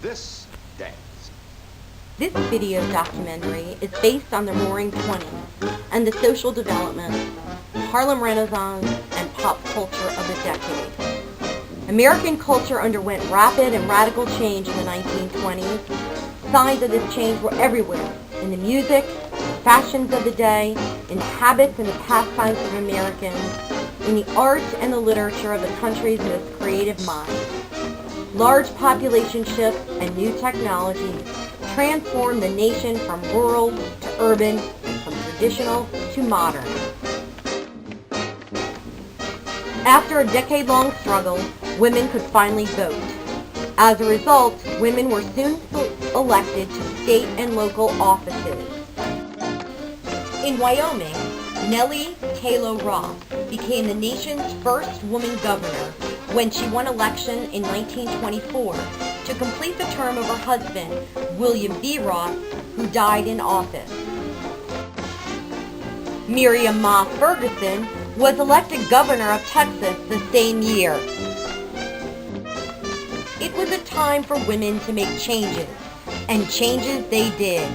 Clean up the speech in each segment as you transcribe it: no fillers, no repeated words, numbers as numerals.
this dance. This video documentary is based on the Roaring Twenties and the social development, Harlem Renaissance, and pop culture of the decade. American culture underwent rapid and radical change in the 1920s. Signs of this change were everywhere, in the music, the fashions of the day, in the habits and the pastimes of Americans, in the art and the literature of the country's most creative minds. Large population shifts and new technologies transformed the nation from rural to urban and from traditional to modern. After a decade-long struggle, women could finally vote. As a result, women were soon elected to state and local offices. In Wyoming, Nellie Taylor Ross became the nation's first woman governor when she won election in 1924 to complete the term of her husband, William B. Ross, who died in office. Miriam Ma Ferguson was elected governor of Texas the same year. It was a time for women to make changes, and changes they did.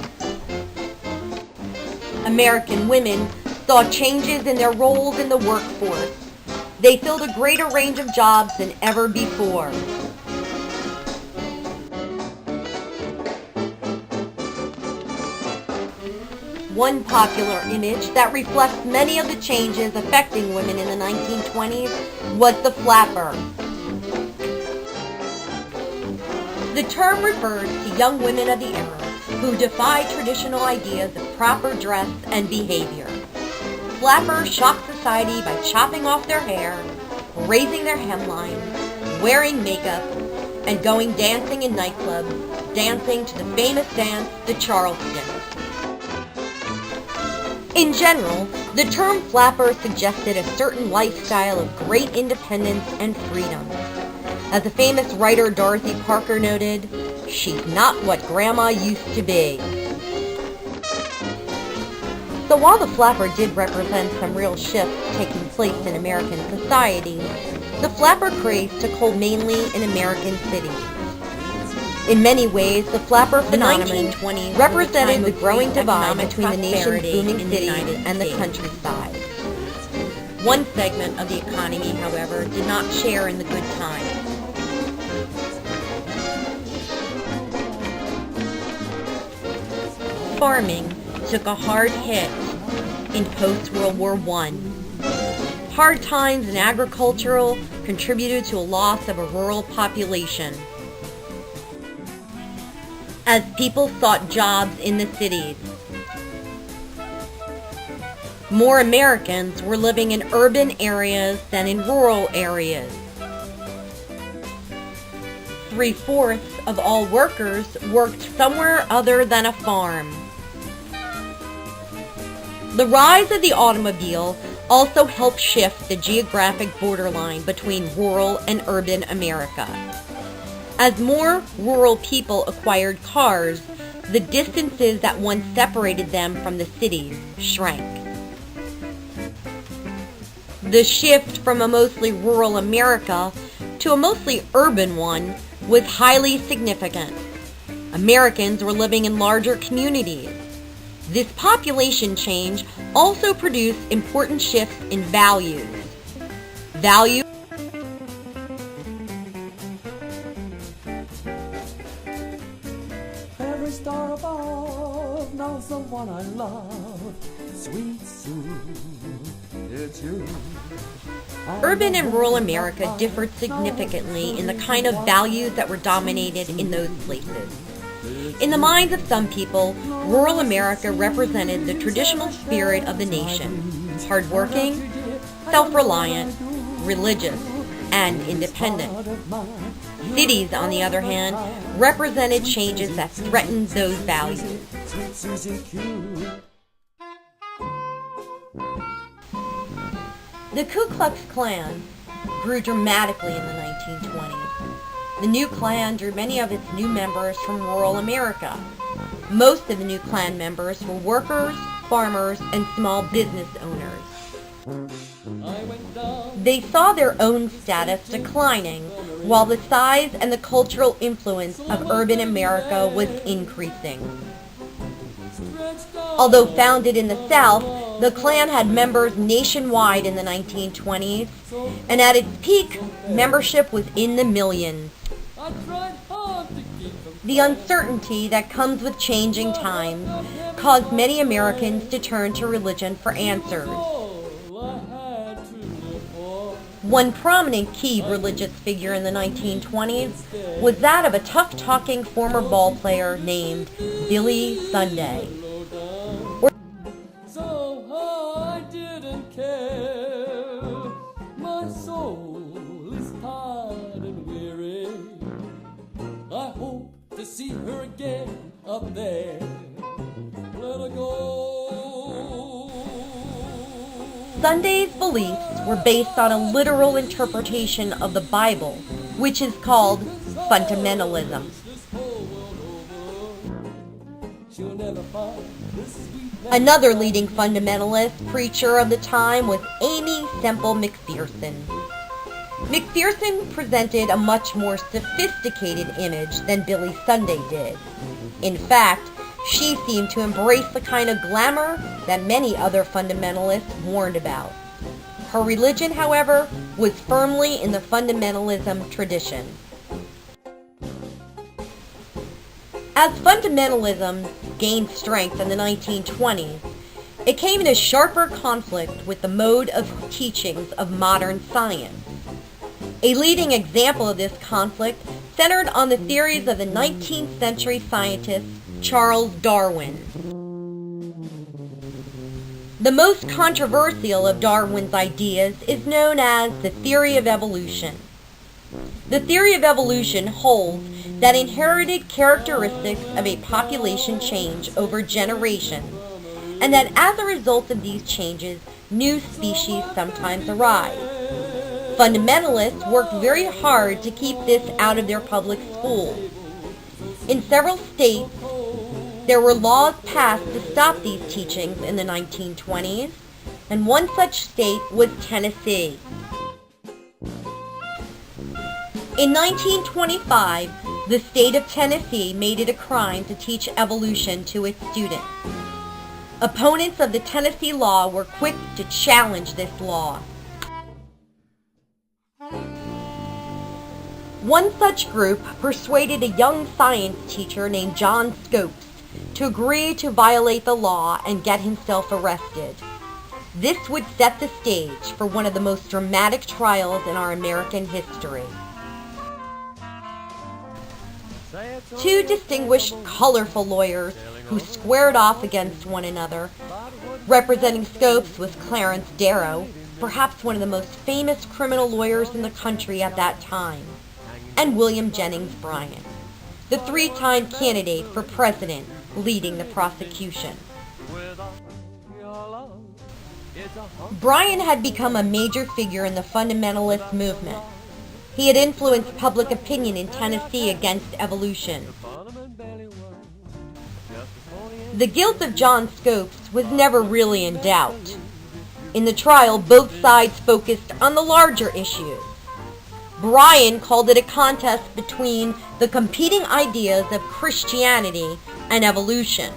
American women saw changes in their roles in the workforce. They filled a greater range of jobs than ever before. One popular image that reflects many of the changes affecting women in the 1920s was the flapper. The term refers to young women of the era who defied traditional ideas of proper dress and behavior. Flappers shocked society by chopping off their hair, raising their hemlines, wearing makeup, and going dancing in nightclubs, dancing to the famous dance, the Charleston. In general, the term flapper suggested a certain lifestyle of great independence and freedom. As the famous writer Dorothy Parker noted, "She's not what Grandma used to be." So while the flapper did represent some real shifts taking place in American society, the flapper craze took hold mainly in American cities. In many ways, the flapper phenomenon represented the growing divide between the nation's booming cities and the countryside. One segment of the economy, however, did not share in the good times. Farming took a hard hit in post-World War I. Hard times in agricultural contributed to a loss of a rural population, as people sought jobs in the cities. More Americans were living in urban areas than in rural areas. 3/4 of all workers worked somewhere other than a farm. The rise of the automobile also helped shift the geographic borderline between rural and urban America. As more rural people acquired cars, the distances that once separated them from the cities shrank. The shift from a mostly rural America to a mostly urban one was highly significant. Americans were living in larger communities. This population change also produced important shifts in values. Every star above knows the one I love. Sweet Sue, it's you. Urban and rural America differed significantly in the kind of values that were dominated in those places. In the minds of some people, rural America represented the traditional spirit of the nation: hardworking, self-reliant, religious, and independent. Cities, on the other hand, represented changes that threatened those values. The Ku Klux Klan grew dramatically in the 1920s. The new Klan drew many of its new members from rural America. Most of the new Klan members were workers, farmers, and small business owners. They saw their own status declining while the size and the cultural influence of urban America was increasing. Although founded in the South, the Klan had members nationwide in the 1920s, and at its peak, membership was in the millions. The uncertainty that comes with changing times caused many Americans to turn to religion for answers. One prominent key religious figure in the 1920s was that of a tough-talking former ball player named Billy Sunday. So I didn't care. My soul is tired and weary. I hope to see her again up there. Let her go. Sunday's beliefs were based on a literal interpretation of the Bible, which is called fundamentalism. Another leading fundamentalist preacher of the time was Amy Semple McPherson. McPherson presented a much more sophisticated image than Billy Sunday did. In fact, she seemed to embrace the kind of glamour that many other fundamentalists warned about. Her religion, however, was firmly in the fundamentalism tradition. As fundamentalism gained strength in the 1920s, it came into sharper conflict with the mode of teachings of modern science. A leading example of this conflict centered on the theories of the 19th century scientist Charles Darwin. The most controversial of Darwin's ideas is known as the theory of evolution. The theory of evolution holds that inherited characteristics of a population change over generations, and that as a result of these changes, new species sometimes arise. Fundamentalists worked very hard to keep this out of their public schools. In several states, there were laws passed to stop these teachings in the 1920s, and one such state was Tennessee. In 1925, the state of Tennessee made it a crime to teach evolution to its students. Opponents of the Tennessee law were quick to challenge this law. One such group persuaded a young science teacher named John Scopes to agree to violate the law and get himself arrested. This would set the stage for one of the most dramatic trials in our American history. Two distinguished, colorful lawyers who squared off against one another. Representing Scopes was Clarence Darrow, perhaps one of the most famous criminal lawyers in the country at that time, and William Jennings Bryan, the three-time candidate for president leading the prosecution. Bryan had become a major figure in the fundamentalist movement. He had influenced public opinion in Tennessee against evolution. The guilt of John Scopes was never really in doubt. In the trial, both sides focused on the larger issues. Bryan called it a contest between the competing ideas of Christianity and evolution.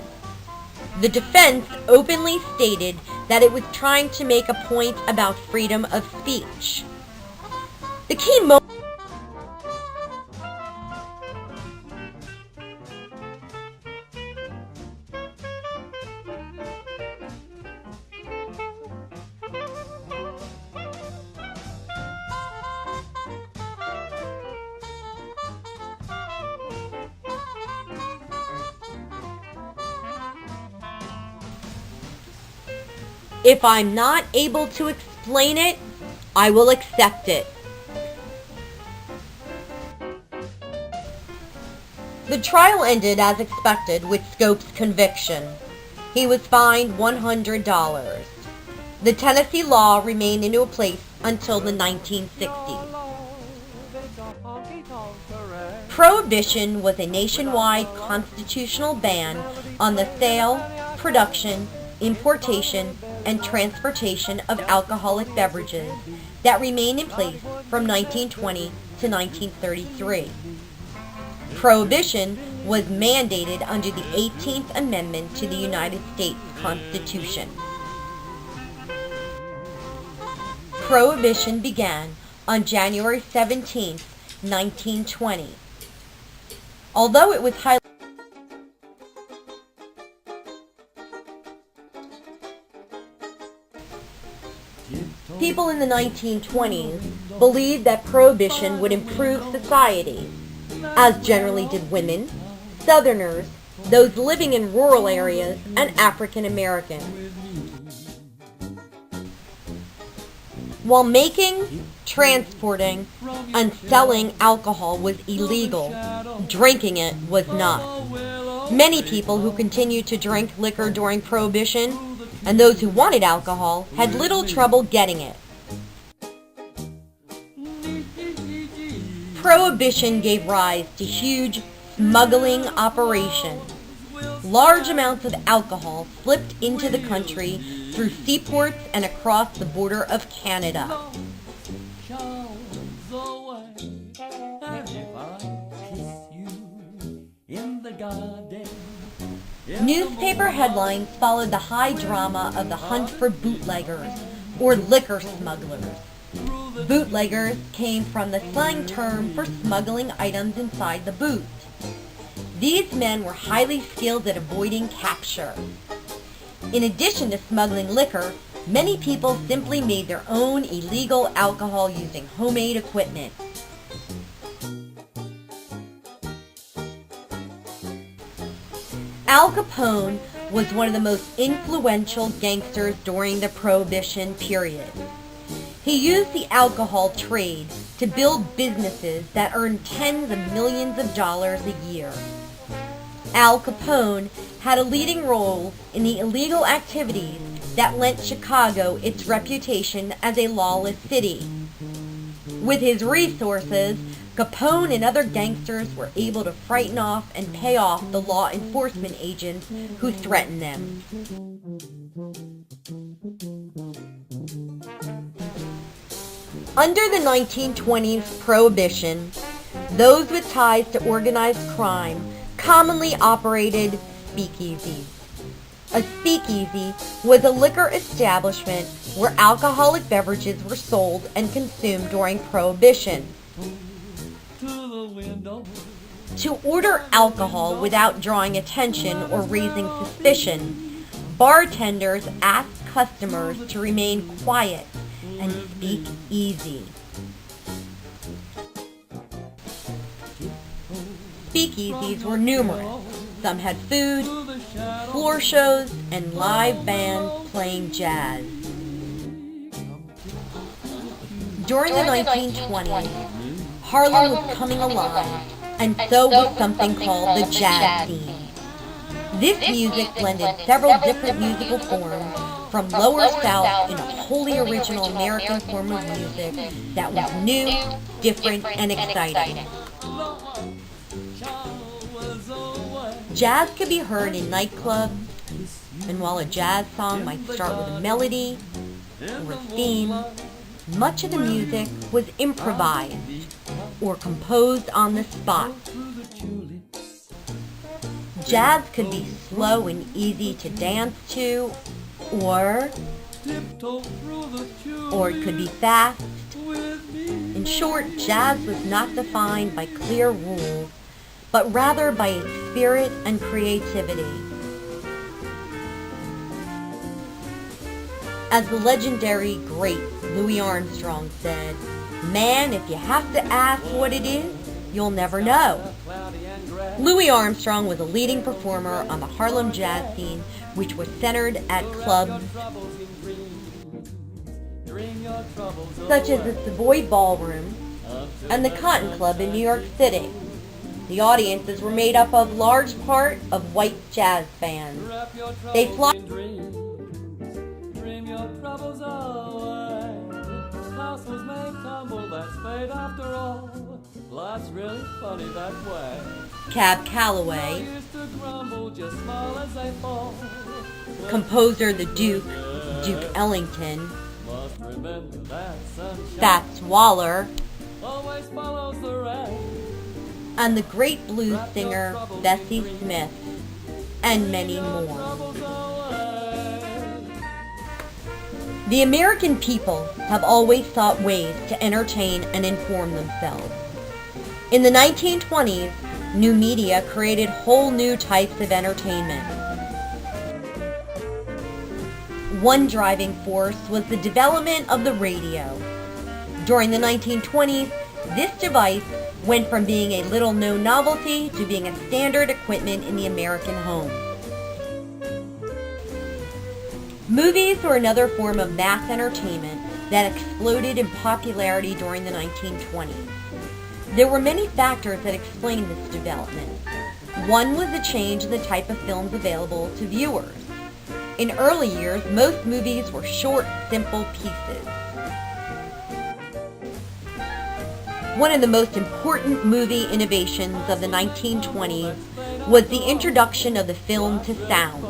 The defense openly stated that it was trying to make a point about freedom of speech. The key moment if I'm not able to explain it, I will accept it. The trial ended as expected with Scopes' conviction. He was fined $100. The Tennessee law remained in place until the 1960s. Prohibition was a nationwide constitutional ban on the sale, production, importation, and transportation of alcoholic beverages that remained in place from 1920 to to 1933. Prohibition was mandated under the 18th Amendment to the United States Constitution. Prohibition began on January 17, 1920. Although it was highly people in the 1920s believed that prohibition would improve society, as generally did women, Southerners, those living in rural areas, and African Americans. While making, transporting, and selling alcohol was illegal, drinking it was not. Many people who continued to drink liquor during Prohibition, and those who wanted alcohol, had little trouble getting it. Prohibition gave rise to huge smuggling operations. Large amounts of alcohol slipped into the country through seaports and across the border of Canada. Newspaper headlines followed the high drama of the hunt for bootleggers, or liquor smugglers. Bootleggers came from the slang term for smuggling items inside the boot. These men were highly skilled at avoiding capture. In addition to smuggling liquor, many people simply made their own illegal alcohol using homemade equipment. Al Capone was one of the most influential gangsters during the Prohibition period. He used the alcohol trade to build businesses that earned tens of millions of dollars a year. Al Capone had a leading role in the illegal activities that lent Chicago its reputation as a lawless city. With his resources, Capone and other gangsters were able to frighten off and pay off the law enforcement agents who threatened them. Under the 1920s Prohibition, those with ties to organized crime commonly operated speakeasies. A speakeasy was a liquor establishment where alcoholic beverages were sold and consumed during Prohibition. To order alcohol without drawing attention or raising suspicion, bartenders asked customers to remain quiet and speak easy. Speakeasies were numerous. Some had food, floor shows, and live bands playing jazz. During the 1920s, Harlem was coming alive, and so was something called the jazz scene. This music blended several different musical forms from Lower South in a wholly original American form of music that was new, different, and exciting. Jazz could be heard in nightclubs, and while a jazz song might start with a melody or a theme, much of the music was improvised or composed on the spot. Jazz could be slow and easy to dance to, or it could be fast. In short, jazz was not defined by clear rules, but rather by its spirit and creativity. As the legendary great Louis Armstrong said, "Man, if you have to ask what it is, you'll never know." Louis Armstrong was a leading performer on the Harlem jazz scene, which was centered at clubs such as the Savoy Ballroom and the Cotton Club in New York City. The audiences were made up of large part of white jazz bands. They flocked Cab Calloway, composer the Duke Ellington, Fats Waller, always follows the rest. and the great blues singer Bessie Smith, and many more. The American people have always sought ways to entertain and inform themselves. In the 1920s, new media created whole new types of entertainment. One driving force was the development of the radio. During the 1920s, this device went from being a little-known novelty to being a standard equipment in the American home. Movies were another form of mass entertainment that exploded in popularity during the 1920s. There were many factors that explained this development. One was the change in the type of films available to viewers. In early years, most movies were short, simple pieces. One of the most important movie innovations of the 1920s was the introduction of the film to sound.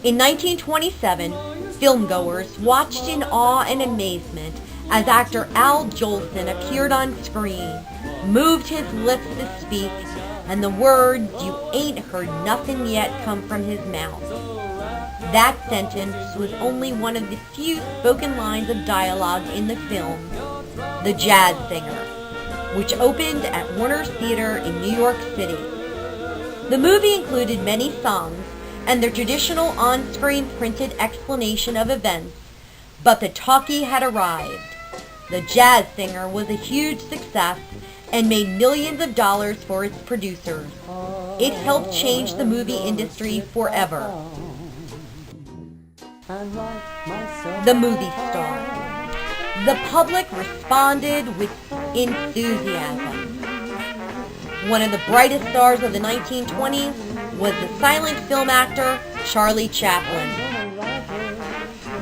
In 1927, filmgoers watched in awe and amazement as actor Al Jolson appeared on screen, moved his lips to speak, and the words, "You ain't heard nothing yet," come from his mouth. That sentence was only one of the few spoken lines of dialogue in the film, The Jazz Singer, which opened at Warner's Theater in New York City. The movie included many songs and the traditional on-screen printed explanation of events, but the talkie had arrived. The Jazz Singer was a huge success and made millions of dollars for its producers. It helped change the movie industry forever. The movie star. The public responded with enthusiasm. One of the brightest stars of the 1920s was the silent film actor Charlie Chaplin.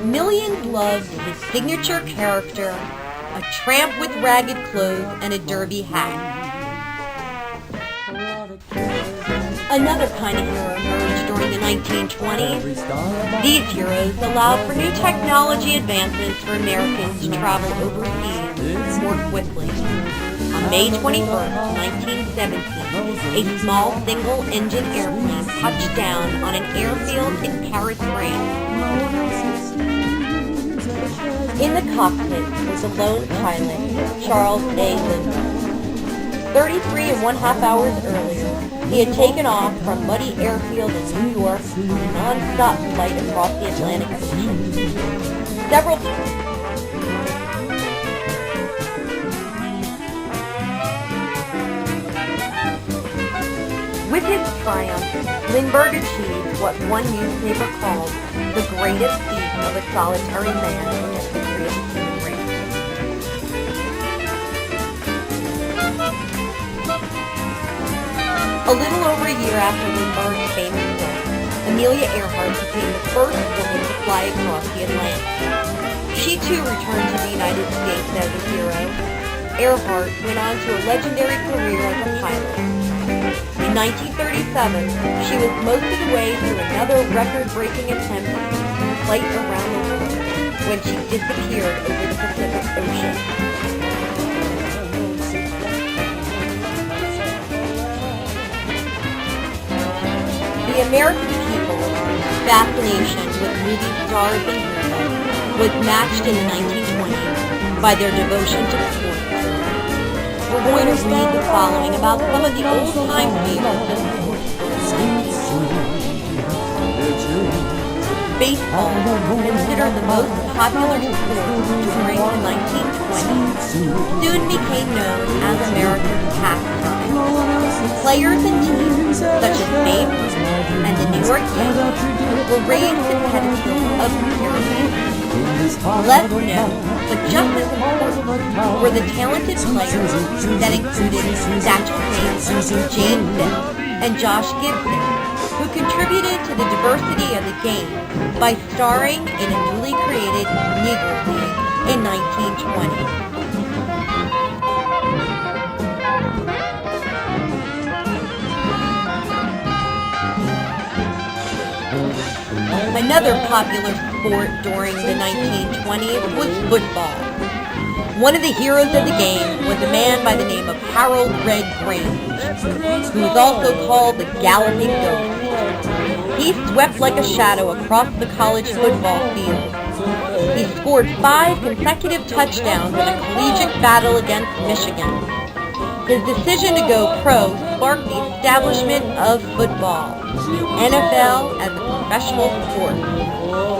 Millions loved his signature character, a tramp with ragged clothes and a derby hat. Another kind of hero emerged during the 1920s. These heroes allowed for new technology advancements for Americans to travel overseas more quickly. On May 21st, 1917, a small single-engine airplane touched down on an airfield in Paris, France. In the cockpit was a lone pilot, Charles A. Lindbergh. 33½ hours earlier, he had taken off from muddy airfield in New York on a non-stop flight across the Atlantic Ocean. With his triumph, Lindbergh achieved what one newspaper called the greatest feat of a solitary man in the history of the human race. A little over a year after Lindbergh's famous death, Amelia Earhart became the first woman to fly across the Atlantic. She too returned to the United States as a hero. Earhart went on to a legendary career as a pilot. In 1937, she was most of the way through another record-breaking attempt to flight around the world when she disappeared over the Pacific Ocean. The American people's fascination with movie stars and heroes was matched in the 1920s by their devotion to sports. We're going to read the following about some of the old-time favorites of sports. Baseball, considered the most popular sport during the 1920s, soon became known as America's pastime. Players and teams such as Babe Ruth and the New York Yankees were raised the pedestal of comparison. Less known, but just as important, were the talented players that included Satchel Paige, James Bell, and Josh Gibson, who contributed to the diversity of the game by starring in a newly created Negro League in 1920. Another popular sport during the 1920s was football. One of the heroes of the game was a man by the name of Harold Red Grange, who was also called the Galloping Ghost. He swept like a shadow across the college football field. He scored 5 consecutive touchdowns in a collegiate battle against Michigan. His decision to go pro sparked the establishment of football, the NFL, as a professional sport.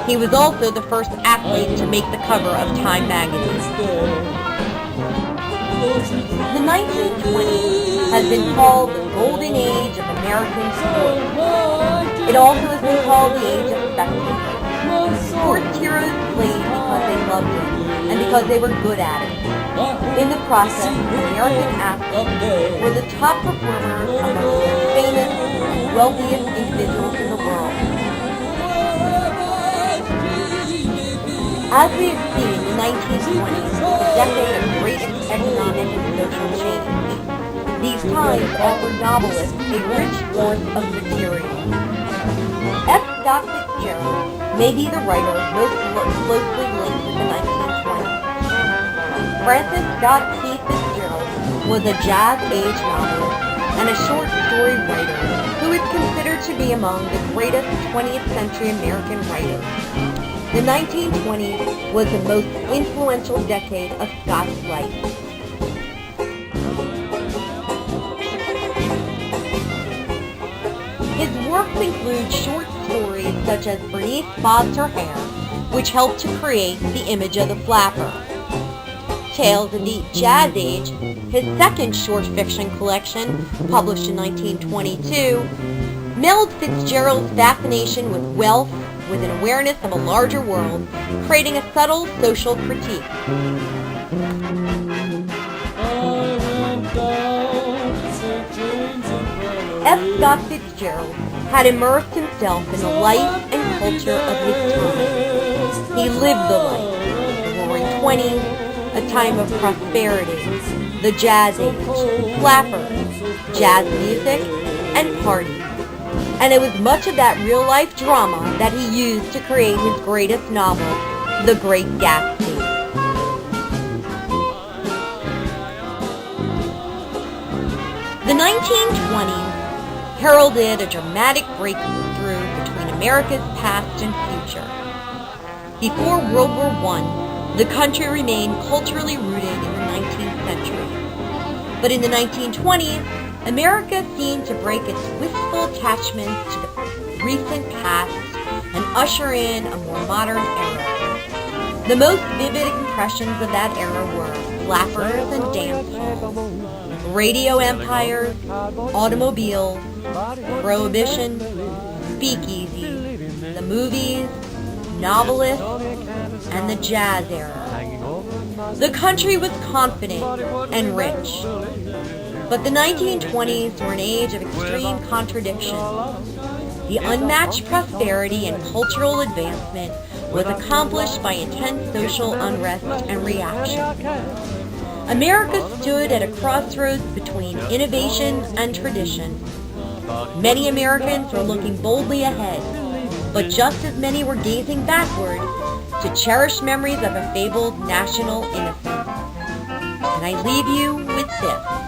He was also the first athlete to make the cover of Time magazine. The 1920s has been called the golden age of American sports. It also has been called the age of spectators. Sports heroes played because they loved it and because they were good at it. In the process, American athletes were the top performers among the famous and wealthiest individuals in the world. As we have seen, the 1920s was a decade of great economic and social change. These times offered novelists a rich source of material. F. Scott Fitzgerald may be the writer most closely linked with the 1920s. Francis Scott Key Fitzgerald was a jazz-age novelist and a short story writer who is considered to be among the greatest 20th century American writers. The 1920s was the most influential decade of Scott's life. His works include short stories such as Bernice Bobs Her Hair, which helped to create the image of the flapper. Tales of the Jazz Age, his second short fiction collection, published in 1922, meld Fitzgerald's fascination with wealth with an awareness of a larger world, creating a subtle social critique. F. Scott Fitzgerald had immersed himself in the life and culture of his time. He lived the life, the Roaring Twenties, a time of prosperity, the Jazz Age, flappers, jazz music, and parties. And it was much of that real-life drama that he used to create his greatest novel, The Great Gatsby. The 1920s heralded a dramatic breakthrough between America's past and future. Before World War I, the country remained culturally rooted in the 19th century. But in the 1920s, America seemed to break its wistful attachments to the recent past and usher in a more modern era. The most vivid impressions of that era were flappers and dance halls, radio empires, automobiles, prohibition, speakeasies, the movies, novelists, and the jazz era. The country was confident and rich. But the 1920s were an age of extreme contradiction. The unmatched prosperity and cultural advancement was accomplished by intense social unrest and reaction. America stood at a crossroads between innovation and tradition. Many Americans were looking boldly ahead, but just as many were gazing backward to cherish memories of a fabled national innocence. And I leave you with this.